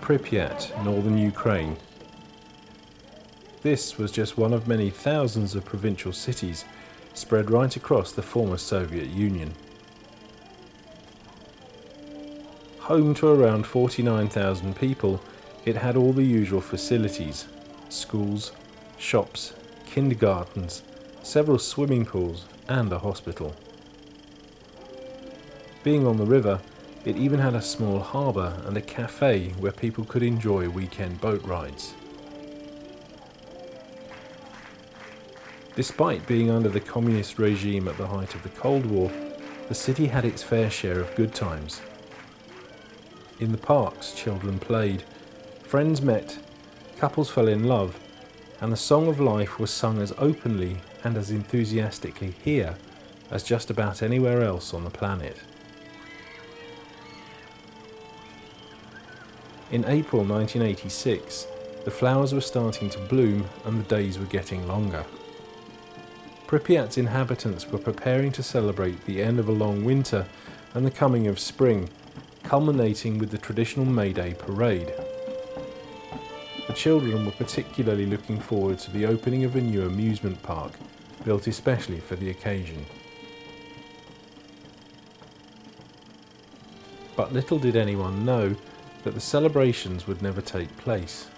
Pripyat, northern Ukraine. This was just one of many thousands of provincial cities spread right across the former Soviet Union. Home to around 49,000 people, it had all the usual facilities: schools, shops, kindergartens, several swimming pools, and a hospital. Being on the river, it even had a small harbour and a cafe where people could enjoy weekend boat rides. Despite being under the communist regime at the height of the Cold War, the city had its fair share of good times. In the parks, children played, friends met, couples fell in love, and the song of life was sung as openly and as enthusiastically here as just about anywhere else on the planet. In April 1986, the flowers were starting to bloom and the days were getting longer. Pripyat's inhabitants were preparing to celebrate the end of a long winter and the coming of spring, culminating with the traditional May Day parade. The children were particularly looking forward to the opening of a new amusement park, built especially for the occasion. But little did anyone know that the celebrations would never take place.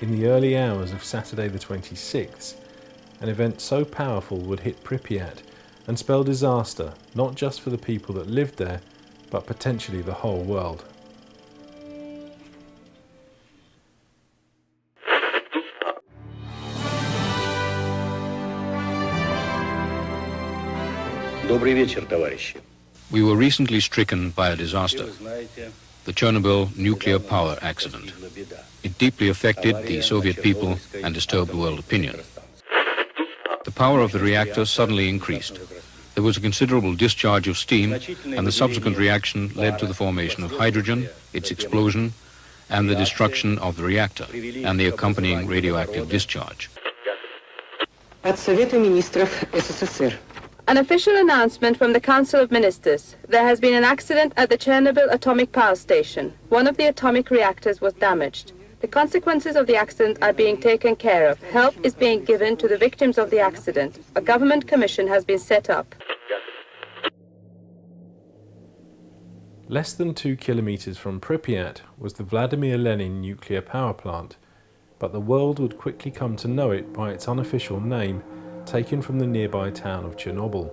In the early hours of Saturday the 26th, an event so powerful would hit Pripyat and spell disaster not just for the people that lived there, but potentially the whole world. Добрый вечер, товарищи. We were recently stricken by a disaster, the Chernobyl nuclear power accident. It deeply affected the Soviet people and disturbed world opinion. The power of the reactor suddenly increased. There was a considerable discharge of steam, and the subsequent reaction led to the formation of hydrogen, its explosion, and the destruction of the reactor, and the accompanying radioactive discharge. От Совета министров СССР. An official announcement from the Council of Ministers. There has been an accident at the Chernobyl atomic power station. One of the atomic reactors was damaged. The consequences of the accident are being taken care of. Help is being given to the victims of the accident. A government commission has been set up. Less than 2 kilometers from Pripyat was the Vladimir Lenin nuclear power plant, but the world would quickly come to know it by its unofficial name, taken from the nearby town of Chernobyl.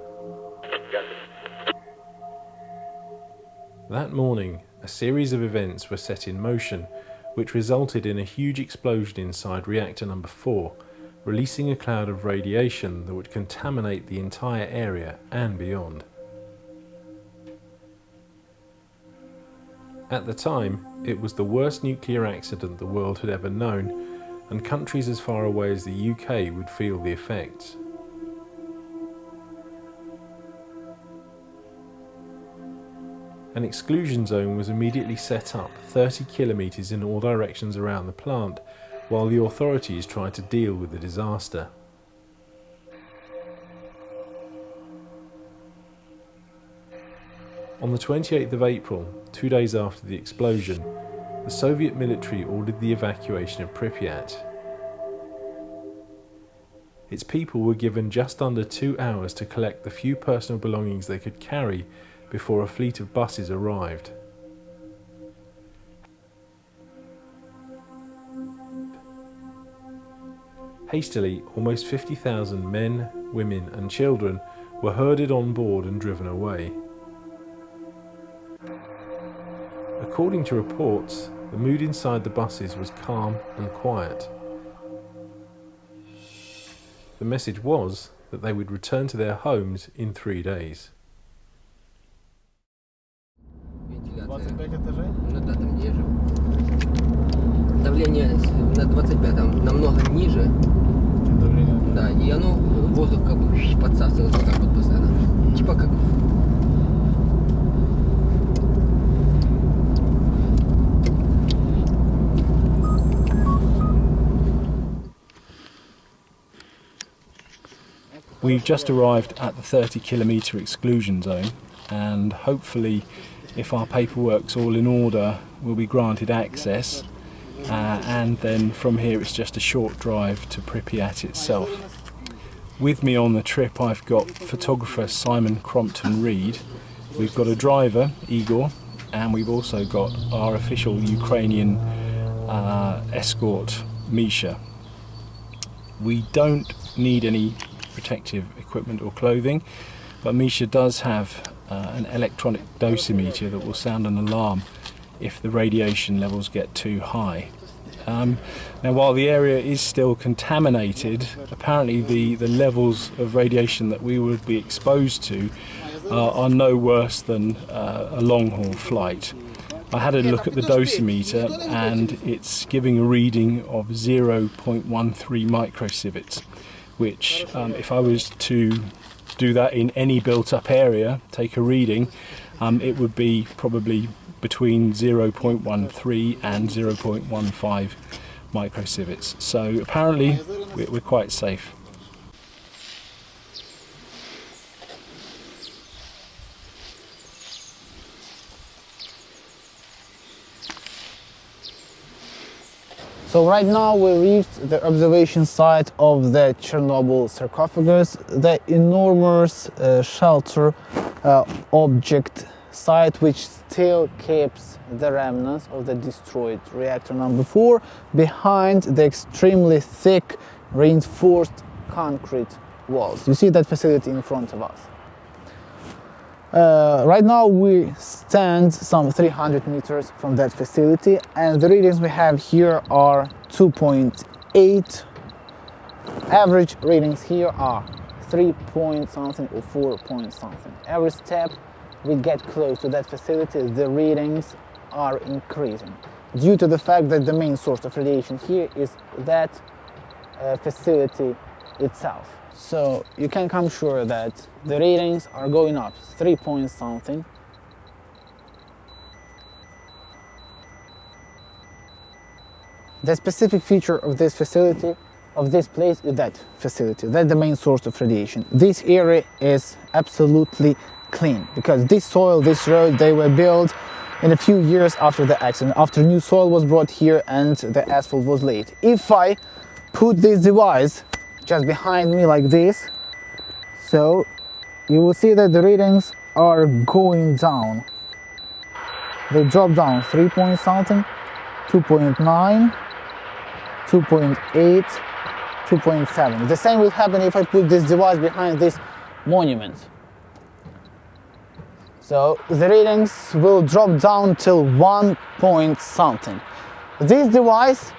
That morning, a series of events were set in motion, which resulted in a huge explosion inside reactor number 4, releasing a cloud of radiation that would contaminate the entire area and beyond. At the time, it was the worst nuclear accident the world had ever known, and countries as far away as the UK would feel the effects. An exclusion zone was immediately set up 30 kilometers in all directions around the plant, while the authorities tried to deal with the disaster. On the 28th of April, 2 days after the explosion, the Soviet military ordered the evacuation of Pripyat. Its people were given just under 2 hours to collect the few personal belongings they could carry before a fleet of buses arrived. Hastily, almost 50,000 men, women and children were herded on board and driven away. According to reports, the mood inside the buses was calm and quiet. The message was that they would return to their homes in 3 days. 25 этажей? Ну да, там где я живу. Давление на 25-м намного ниже. Давление? Да, и оно, воздух как бы подсасывается вот так вот постоянно. Типа как... We've just arrived at the 30-kilometre exclusion zone, and hopefully if our paperwork's all in order, we'll be granted access, and then from here it's just a short drive to Pripyat itself. With me on the trip I've got photographer Simon Crompton-Reed, we've got a driver, Igor, and we've also got our official Ukrainian escort, Misha. We don't need any protective equipment or clothing, but Misha does have an electronic dosimeter that will sound an alarm if the radiation levels get too high. Now, while the area is still contaminated, apparently the levels of radiation that we would be exposed to are no worse than a long-haul flight. I had a look at the dosimeter and it's giving a reading of 0.13 microsieverts, which if I was to do that in any built-up area, take a reading, it would be probably between 0.13 and 0.15 microsieverts. So apparently we're quite safe. So right now we reached the observation site of the Chernobyl sarcophagus, the enormous shelter object site which still keeps the remnants of the destroyed reactor number 4 behind the extremely thick reinforced concrete walls. You see that facility in front of us. Right now we stand some 300 meters from that facility, and the readings we have here are 2.8. Average readings here are 3 point something or 4 point something. Every step we get close to that facility, the readings are increasing due to the fact that the main source of radiation here is that facility itself. So you can come sure that the readings are going up 3 point something. The specific feature of this facility, of this place, is that facility. That's the main source of radiation. This area is absolutely clean because this soil, this road, they were built in a few years after the accident, after new soil was brought here and the asphalt was laid. If I put this device just behind me like this, so you will see that the readings are going down. They drop down 3 point something, 2.9, 2.8, 2.7. The same will happen if I put this device behind this monument. So the readings will drop down till 1 point something. This device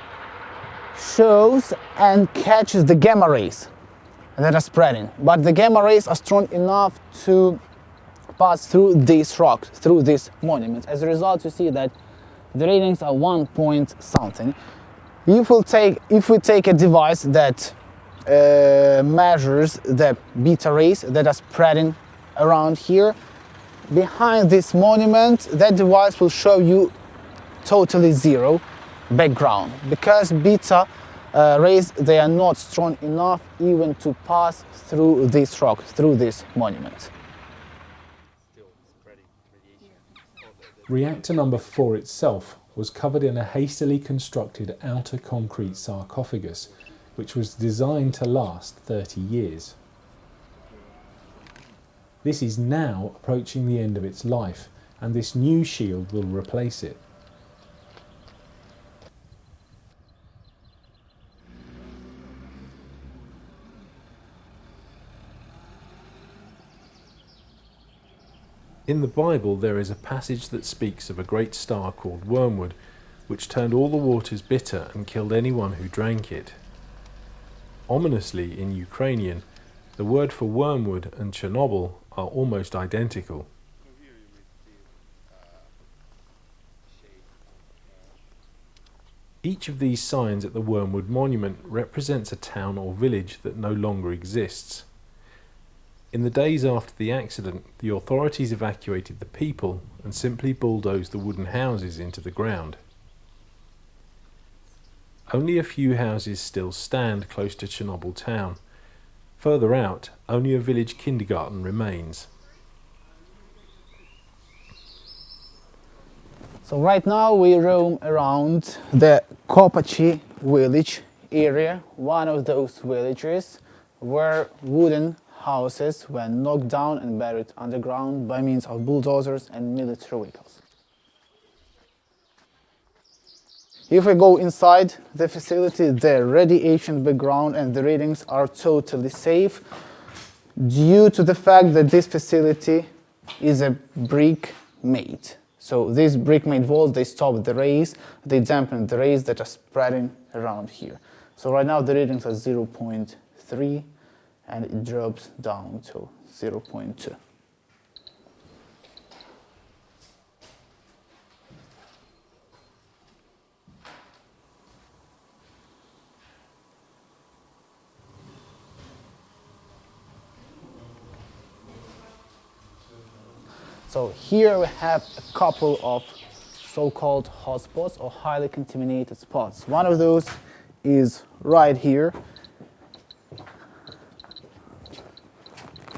shows and catches the gamma rays that are spreading, but the gamma rays are strong enough to pass through these rocks, through these monuments. As a result, you see that the readings are 1 point something. If we take a device that measures the beta rays that are spreading around here, behind this monument, that device will show you totally zero background, because beta rays, they are not strong enough even to pass through this rock, through this monument. Reactor number 4 itself was covered in a hastily constructed outer concrete sarcophagus, which was designed to last 30 years. This is now approaching the end of its life, and this new shield will replace it. In the Bible there is a passage that speaks of a great star called Wormwood, which turned all the waters bitter and killed anyone who drank it. Ominously, in Ukrainian, the word for wormwood and Chernobyl are almost identical. Each of these signs at the Wormwood Monument represents a town or village that no longer exists. In the days after the accident, the authorities evacuated the people and simply bulldozed the wooden houses into the ground. Only a few houses still stand close to Chernobyl town. Further out, only a village kindergarten remains. So right now we roam around the Kopachi village area, one of those villages where wooden houses were knocked down and buried underground by means of bulldozers and military vehicles. If we go inside the facility, the radiation background and the readings are totally safe due to the fact that this facility is a brick made. So these brick made walls, they stop the rays, they dampen the rays that are spreading around here. So right now the readings are 0.3 and it drops down to 0.2. So here we have a couple of so-called hotspots or highly contaminated spots. One of those is right here.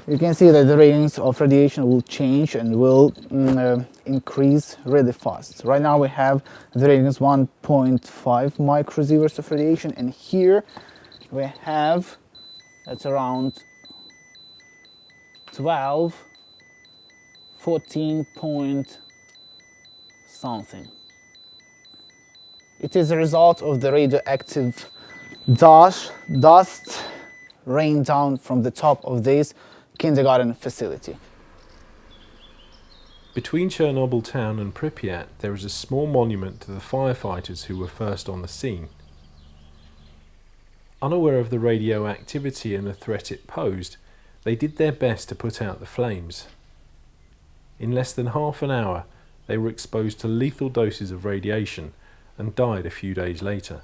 You can see that the range of radiation will change and will increase really fast. Right now we have the ratings 1.5 microsieverts of radiation, and here we have, that's around 12, 14 point something. It is a result of the radioactive dust rained down from the top of this kindergarten facility. Between Chernobyl town and Pripyat, there is a small monument to the firefighters who were first on the scene. Unaware of the radioactivity and the threat it posed, they did their best to put out the flames. In less than half an hour, they were exposed to lethal doses of radiation and died a few days later.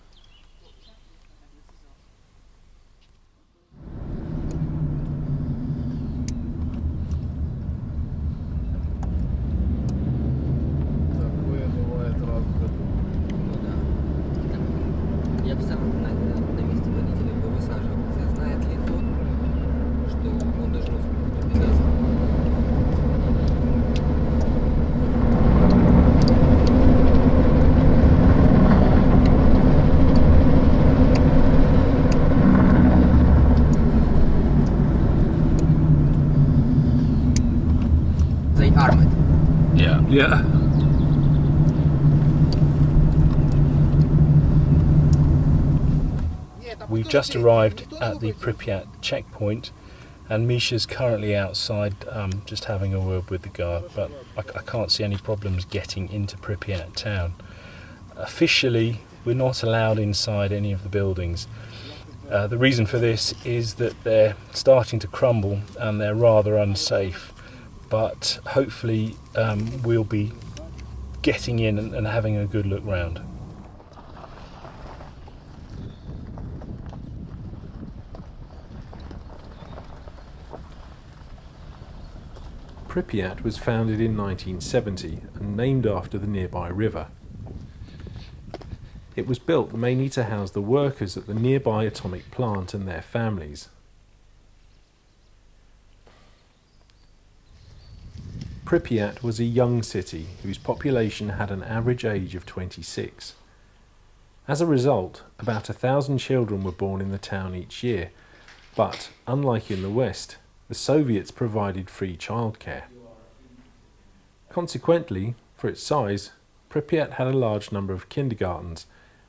Я бы сам на месте водителя бы высаживался. Знает ли тот, что он должен уступить газ? They armed. Yeah. Yeah. We've just arrived at the Pripyat checkpoint, and Misha's currently outside just having a word with the guard, but I can't see any problems getting into Pripyat town. Officially, we're not allowed inside any of the buildings. The reason for this is that they're starting to crumble and they're rather unsafe, but hopefully we'll be getting in and having a good look round. Pripyat was founded in 1970 and named after the nearby river. It was built mainly to house the workers at the nearby atomic plant and their families. Pripyat was a young city whose population had an average age of 26. As a result, about 1,000 children were born in the town each year, but, unlike in the West, the Soviets provided free childcare. Consequently, for its size, Pripyat had a large number of kindergartens,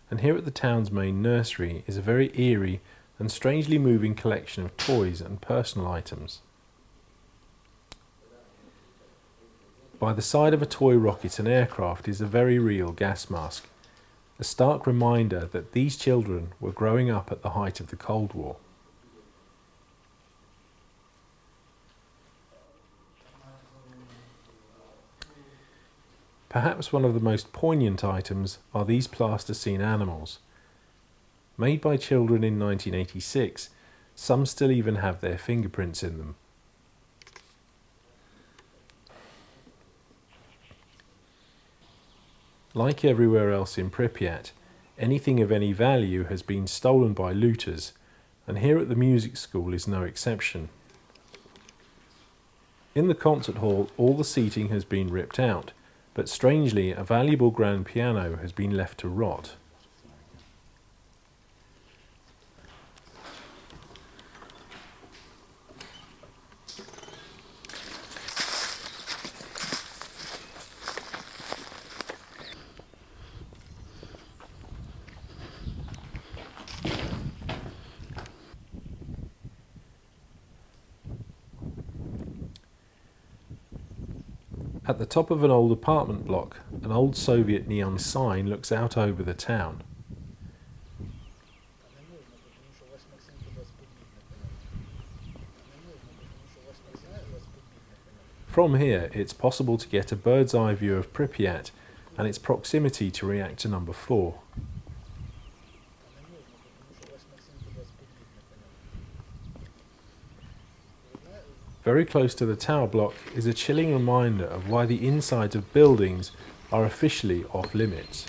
and here at the town's main nursery is a very eerie and strangely moving collection of toys and personal items. By the side of a toy rocket and aircraft is a very real gas mask, a stark reminder that these children were growing up at the height of the Cold War. Perhaps one of the most poignant items are these plasticine animals. Made by children in 1986, some still even have their fingerprints in them. Like everywhere else in Pripyat, anything of any value has been stolen by looters, and here at the music school is no exception. In the concert hall, all the seating has been ripped out, but strangely a valuable grand piano has been left to rot. At the top of an old apartment block, an old Soviet neon sign looks out over the town. From here, it's possible to get a bird's eye view of Pripyat and its proximity to reactor number 4. Very close to the tower block is a chilling reminder of why the insides of buildings are officially off limits.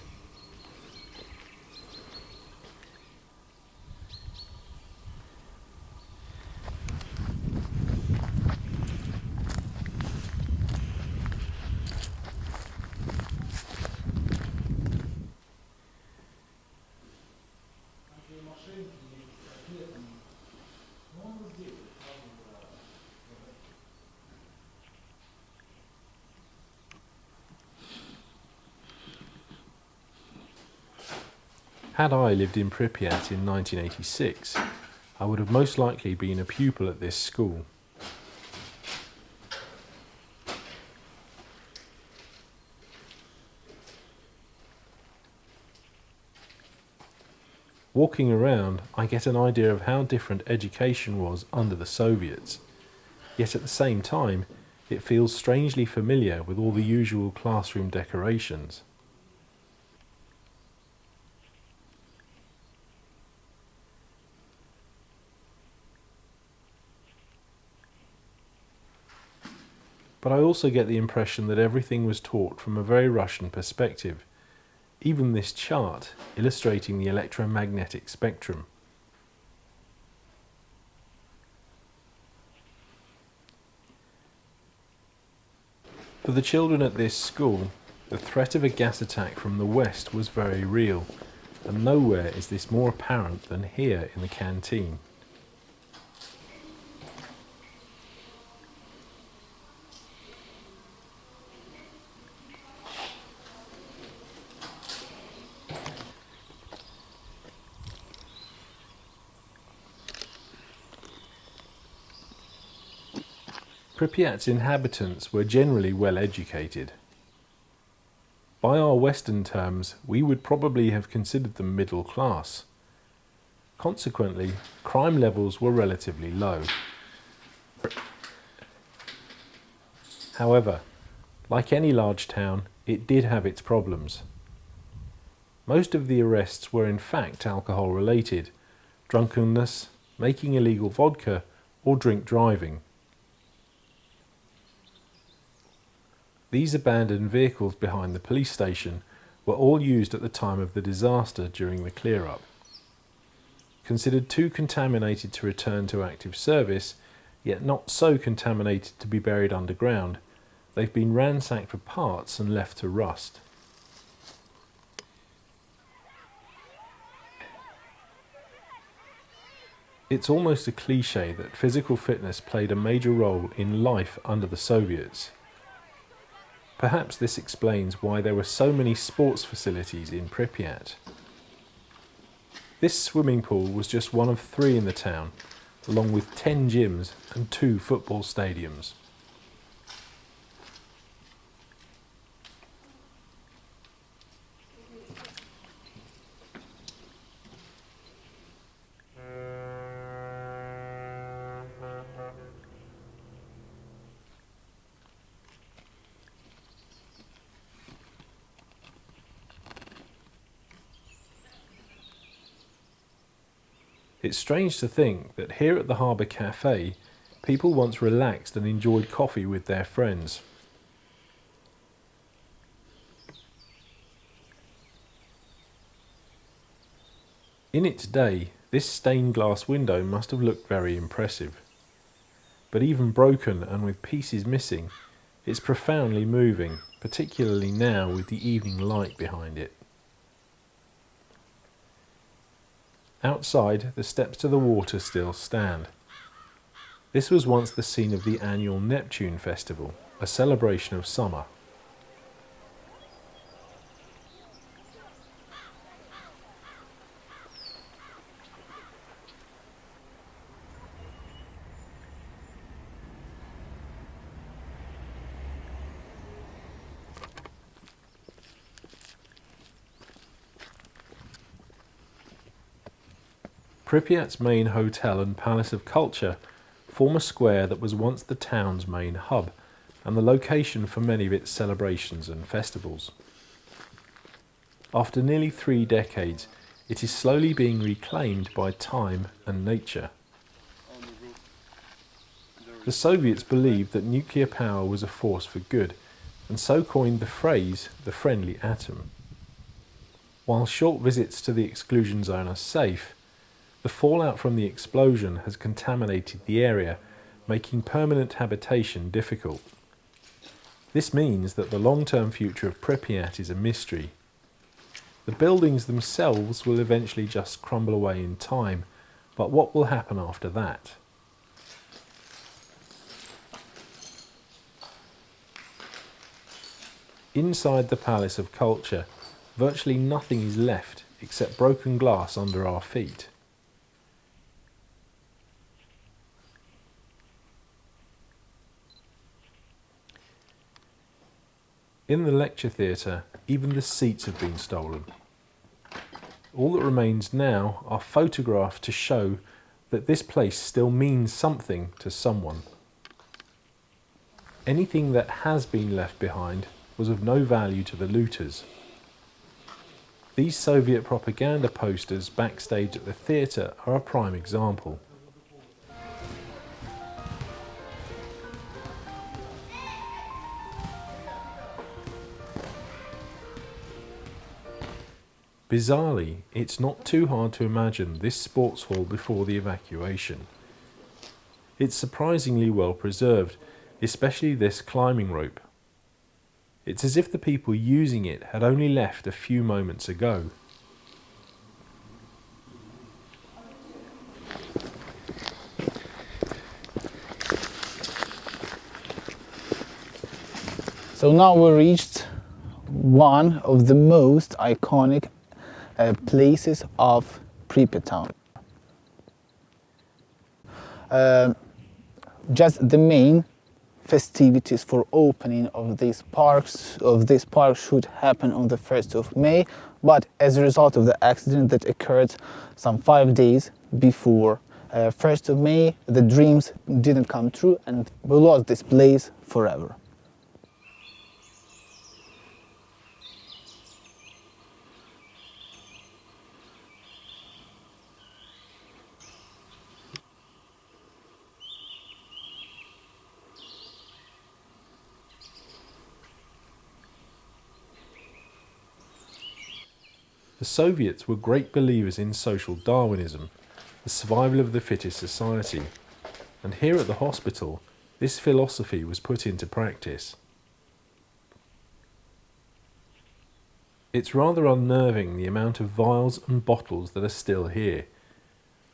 Had I lived in Pripyat in 1986, I would have most likely been a pupil at this school. Walking around, I get an idea of how different education was under the Soviets, yet at the same time, it feels strangely familiar with all the usual classroom decorations. But I also get the impression that everything was taught from a very Russian perspective, even this chart illustrating the electromagnetic spectrum. For the children at this school, the threat of a gas attack from the west was very real, and nowhere is this more apparent than here in the canteen. Pripyat's inhabitants were generally well educated. By our Western terms, we would probably have considered them middle class. Consequently, crime levels were relatively low. However, like any large town, it did have its problems. Most of the arrests were in fact alcohol related, drunkenness, making illegal vodka, or drink driving. These abandoned vehicles behind the police station were all used at the time of the disaster during the clear-up. Considered too contaminated to return to active service, yet not so contaminated to be buried underground, they've been ransacked for parts and left to rust. It's almost a cliché that physical fitness played a major role in life under the Soviets. Perhaps this explains why there were so many sports facilities in Pripyat. This swimming pool was just one of 3 in the town, along with 10 gyms and 2 football stadiums. It's strange to think that here at the Harbour Cafe, people once relaxed and enjoyed coffee with their friends. In its day, this stained glass window must have looked very impressive. But even broken and with pieces missing, It's profoundly moving, particularly now with the evening light behind it. Outside, the steps to the water still stand. This was once the scene of the annual Neptune Festival, a celebration of summer. Pripyat's main hotel and palace of culture form a square that was once the town's main hub and the location for many of its celebrations and festivals. After nearly 3 decades, it is slowly being reclaimed by time and nature. The Soviets believed that nuclear power was a force for good, and so coined the phrase the friendly atom. While short visits to the exclusion zone are safe, the fallout from the explosion has contaminated the area, making permanent habitation difficult. This means that the long-term future of Pripyat is a mystery. The buildings themselves will eventually just crumble away in time, but what will happen after that? Inside the Palace of Culture, virtually nothing is left except broken glass under our feet. In the lecture theatre, even the seats have been stolen. All that remains now are photographs to show that this place still means something to someone. Anything that has been left behind was of no value to the looters. These Soviet propaganda posters backstage at the theatre are a prime example. Bizarrely, it's not too hard to imagine this sports hall before the evacuation. It's surprisingly well preserved, especially this climbing rope. It's as if the people using it had only left a few moments ago. So now we reached one of the most iconic places of Pripyat town. Just the main festivities for opening of these parks should happen on the 1st of May, but as a result of the accident that occurred some 5 days before 1st of May, the dreams didn't come true and we lost this place forever. The Soviets were great believers in social Darwinism, the survival of the fittest society, and here at the hospital, this philosophy was put into practice. It's rather unnerving the amount of vials and bottles that are still here.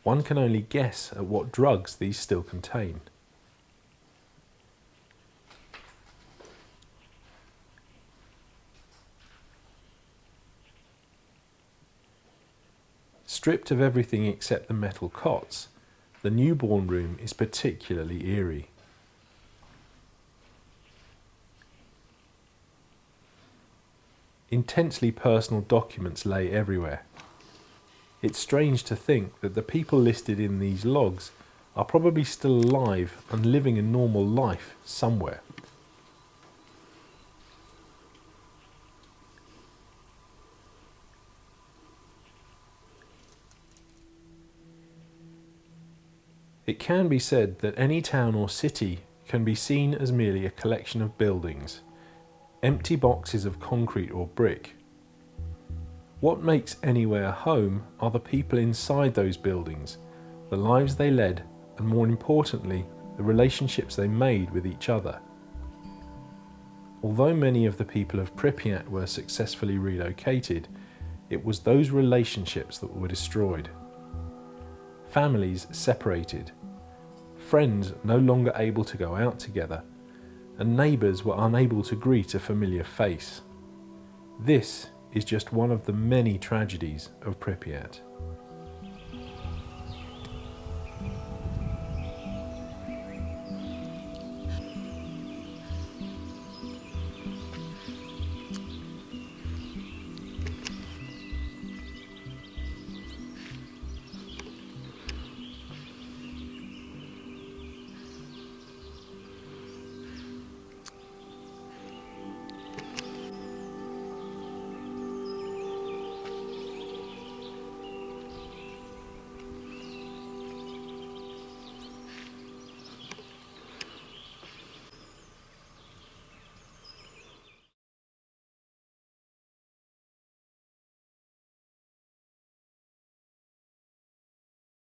One can only guess at what drugs these still contain. Stripped of everything except the metal cots, the newborn room is particularly eerie. Intensely personal documents lay everywhere. It's strange to think that the people listed in these logs are probably still alive and living a normal life somewhere. It can be said that any town or city can be seen as merely a collection of buildings, empty boxes of concrete or brick. What makes anywhere home are the people inside those buildings, the lives they led, and more importantly, the relationships they made with each other. Although many of the people of Pripyat were successfully relocated, it was those relationships that were destroyed. Families separated, friends no longer able to go out together, and neighbours were unable to greet a familiar face. This is just one of the many tragedies of Pripyat.